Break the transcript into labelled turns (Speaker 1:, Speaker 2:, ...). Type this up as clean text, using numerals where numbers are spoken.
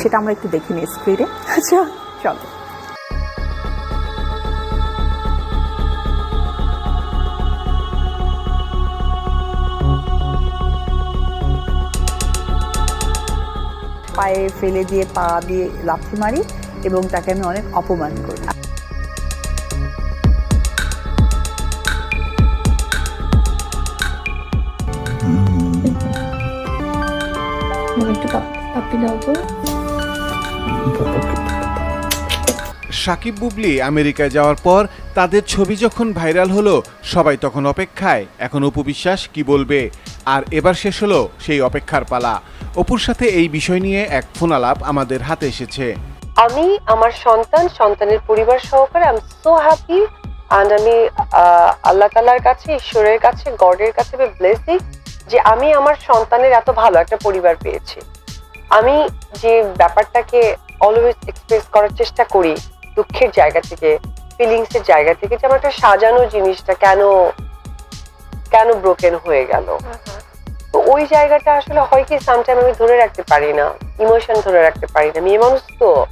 Speaker 1: সেটা আমরা একটু দেখে নিই স্ক্রিনে। আচ্ছা চলো। পায়ে ফেলে দিয়ে পা দিয়ে লাথি মারি এবং তাকে আমি অনেক অপমান করি।
Speaker 2: একটু পাপ্পি দাও তো।
Speaker 3: সাকিব বুবলি আমেরিকায় যাওয়ার পর তাদের ছবি যখন ভাইরাল হলো, সবাই তখন অপেক্ষায় এখন অপু বিশ্বাস কি বলবে। আর এবার শেষ হলো সেই অপেক্ষার পালা। অপুর সাথে এই বিষয় নিয়ে এক ফোনালাপ আমাদের হাতে এসেছে।
Speaker 4: আমি আমার সন্তানের পরিবার সহকারে I am so happy and আমি আল্লাহ তাআলার কাছে, ঈশ্বরের কাছে, গডের কাছে ব্লেসিং যে আমি আমার সন্তানের এত ভালো একটা পরিবার পেয়েছি। আমি যে ব্যাপারটাকে অলওয়েজ এক্সপ্রেস করার চেষ্টা করি দুঃখের জায়গা থেকে, ফিলিংসের জায়গা থেকে, যে আমার একটা সাজানো জিনিসটা কেন ব্রোকেন হয়ে গেল। তো ওই জায়গাটা আসলে হয় কি সামটাইম আমি ধরে রাখতে পারি না, ইমোশন ধরে রাখতে পারি না, মেয়ে মানুষ তো